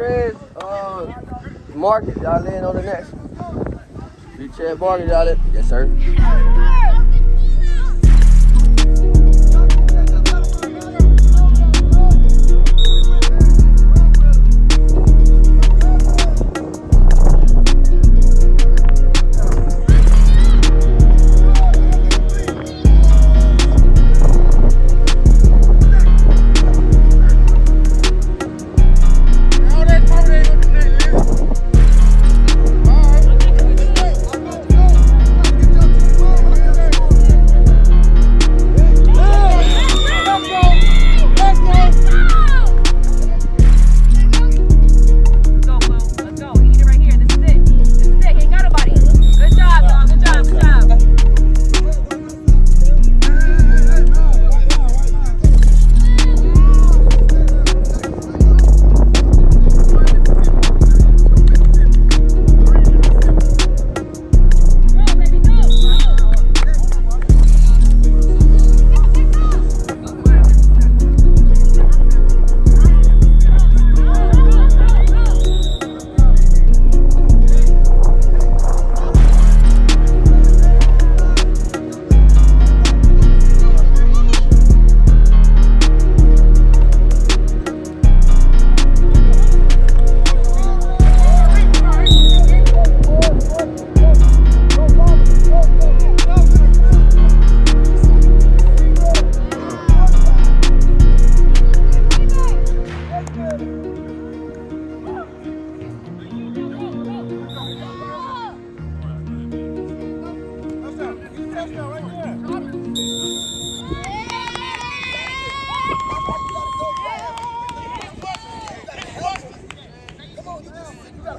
Trez, Marcus, y'all laying on the next one. Big Chad Marcus, y'all laying. Yes, sir.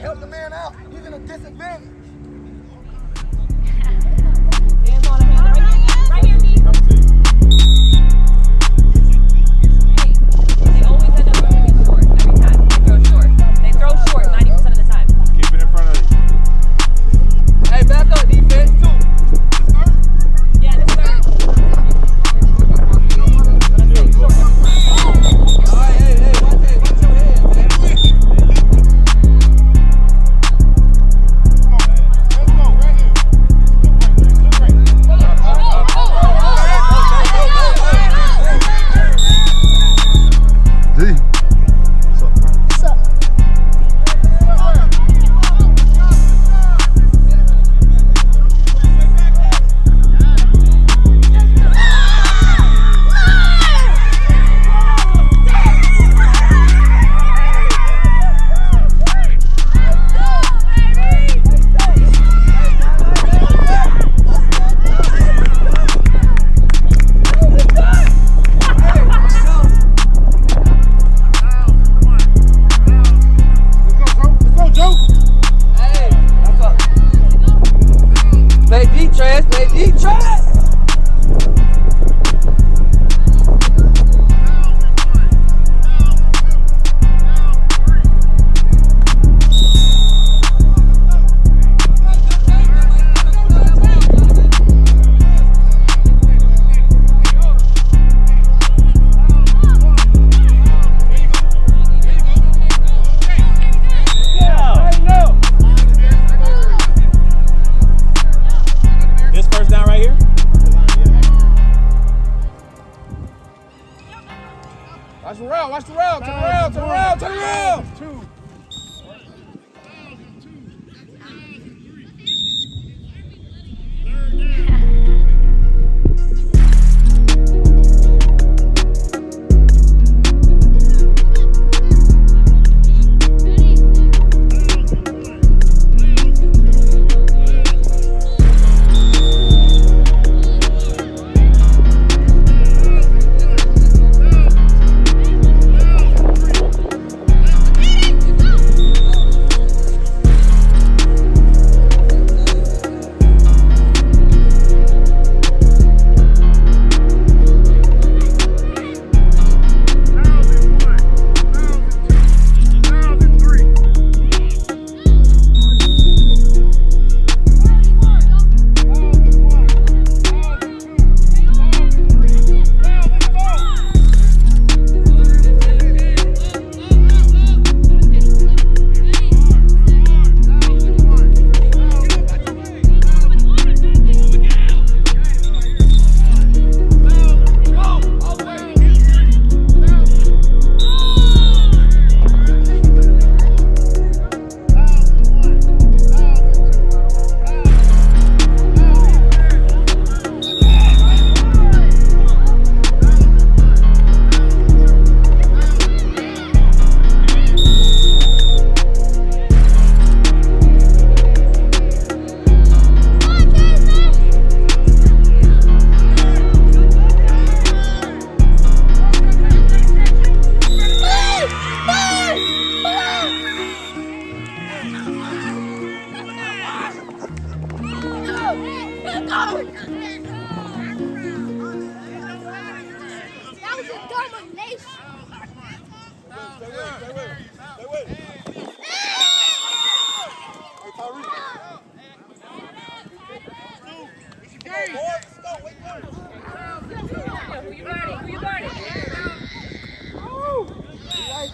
Help the man out. He's in a disadvantage. Hands on him. Right here, D. Hey, they always end up throwing it short. Every time they throw short. They throw short 90% of the time. Keep it in front of you. Hey, back up, defense, too. Yeah, this third. All right, hey, watch your head, man.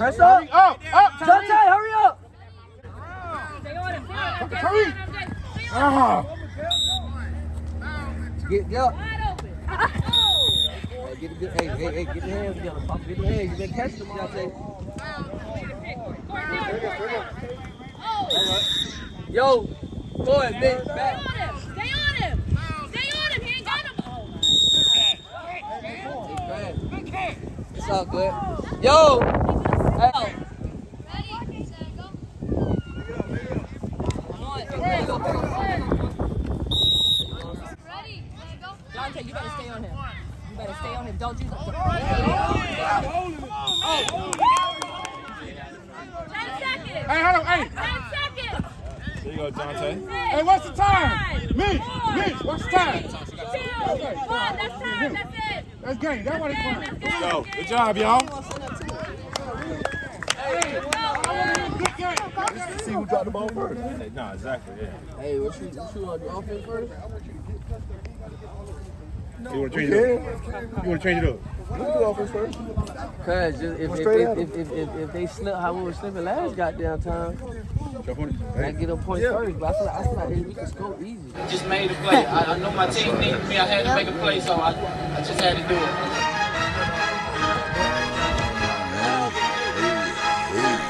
Press up. Up. Dante, hurry up. Stay on him. Tariq. Ah. Get up. Wide open. Oh. Get the hey, get the hands together. Pop, get the hands. You better catch them, Dante. Yo, boy, big back. Stay on him. Stay on him. He ain't got him. Oh, It's all good. Yo. Hey. Dante, you better stay on him. You better stay on him. Don't you? 10 seconds. Hey, hold on. Hey. 10 seconds. There you go, Dante. Hey, what's the time? Mitch, what's the time? 2, 1. That's time. That's it. That's game. That's what it's playing. Let's go. Good job, y'all. See who dropped the ball first. No, exactly, yeah. Hey, what you on the offense first? You want to change it up? You want to change it up? Let's do offense first. Cause if they slip how we were slipping last goddamn time, I get a point first. But I feel like we can score easy. Just made a play. I know my team needed me. I had to make a play, so I just had to do it.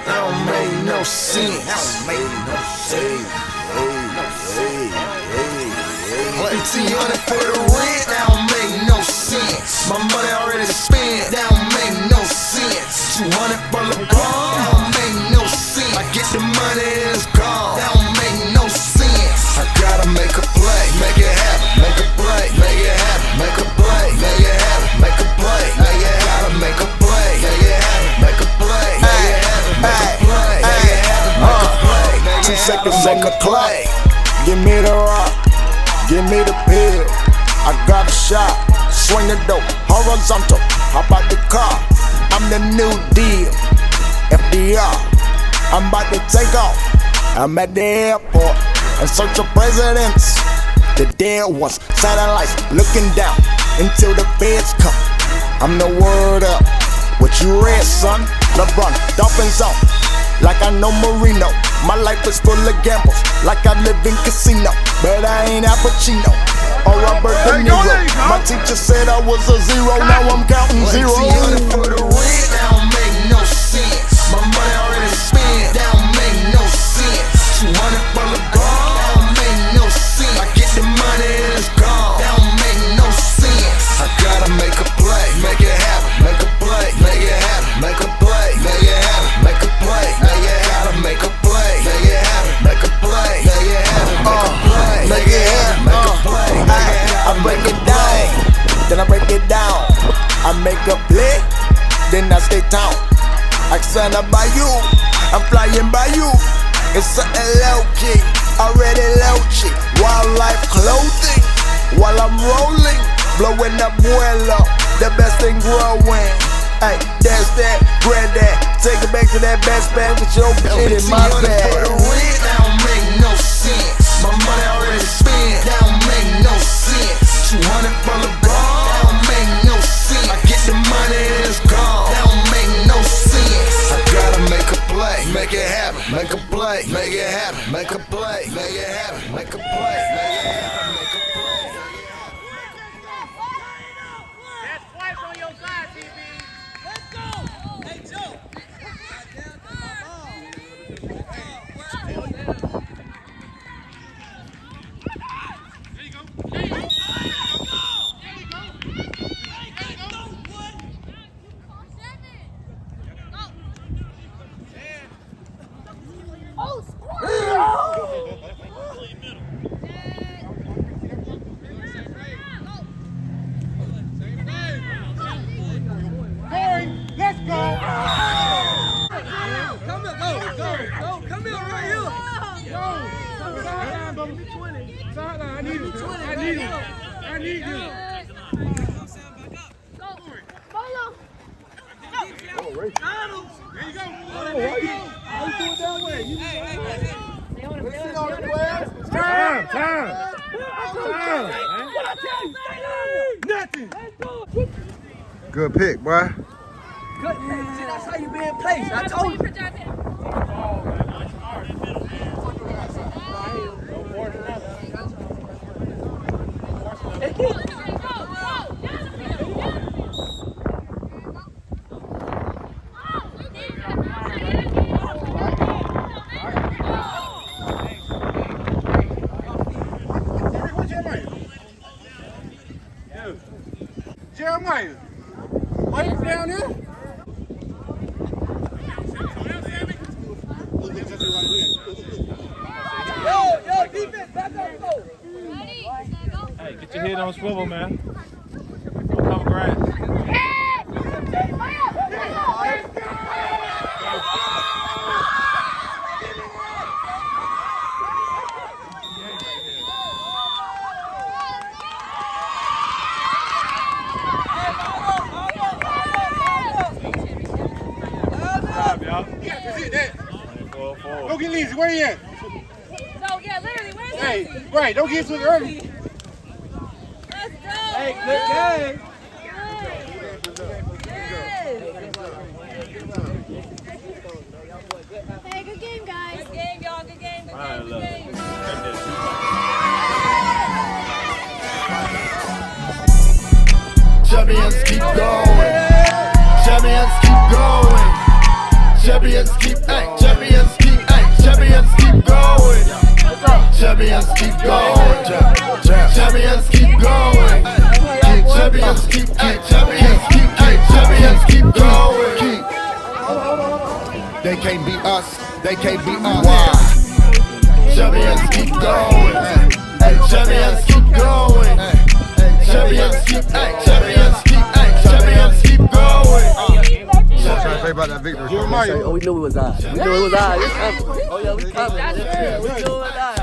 That don't make no sense. That don't make no sense. Plenty on it for the rent. That don't make no sense. My money already spent. That don't make no sense. 200 for the ball. That don't make no sense. I get the money and it's gone. That don't make no sense. I gotta make a play, make it happen, make a play, make it happen, make a play, make it happen, make a play, make it happen, make a play, make it happen, make a play, make it happen, make a play, make it happen, make a play. 2 seconds, make a play. Give me the rock, give me the pill. I got a shot, swing the dope, horizontal. How about the car? I'm the new deal, FDR. I'm about to take off. I'm at the airport in search of presidents. The dead ones, satellites looking down until the feds come. I'm the word up. What you read, son? LeBron, Dolphins on. Like I know Marino. My life is full of gambles. Like I live in casino. But I ain't Al Pacino or Robert De Niro. My teacher said I was a zero. Now I'm counting zeros. For the rent, that don't make no sense. My money already spent. That don't make no sense. 200 for the ball. That don't make no sense. I get the money and it's gone. That don't make no sense. I gotta make a play, make it happen, make a play, make it happen, make a play, make it happen, make a play, make it happen, make a play, make it happen, make a play, make it happen, make a play, make it happen, make a play. I break it down, then I break it down. I make a play, then I stay down. I stand up by you, I'm flying by you. It's something low key, already low key. Wildlife clothing, while I'm rolling, blowing up well up, the best thing growing. Hey, that's that, granddad. Take it back to that best bag with your shit in my bag. For the rent, that don't make no sense. My money already spent, that don't make no sense. 200 for the ball, that don't make no sense. I get the money and it's gone, that don't make no sense. I gotta make a play, make it happen, make a play, make it happen, make a play, make it happen, make a play, make it happen, make a play. That's twice on your side, TV. Let's go! Hey, Joe! Let's go. Come here, go! Come here, right here! Yo, sideline, brother. Sideline, I need you. I need you. I need you. There you go. Why you do it that way? You sit on the grass. Time. What I tell you, stay on them! Nothing. Good pick, boy. Good. See, that's how you being placed. I told you. Jeremiah, why you down there? Yo, defense, back up, go. Hey, get your head on swivel, man. Don't cover grass. Go get Lindsay, where you at? No, yeah, literally, where's Hey, Lindsay? right, don't get to it early. Let's go. Hey, good game. Hey, good game, guys. Good game, y'all. Good game. Good game. Good game. Champions keep going. Champions keep going. Champions keep, champions keep, champions keep going. Champions keep going. Champions keep going. Champions keep, champions keep, champions keep going. They can't beat us. They can't beat us. Why? Champions keep going. Champions keep going. Champions keep, champions keep, champions keep going. Trying to say about that victory. Oh, we knew it was ours. We knew it was ours. It's coming. Oh, yeah, we coming. Yeah, we knew it was ours.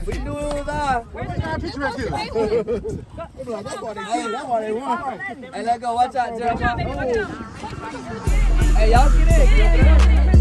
We knew it was ours. Hey, let's go. Watch out, Jeremiah. Hey, y'all get in.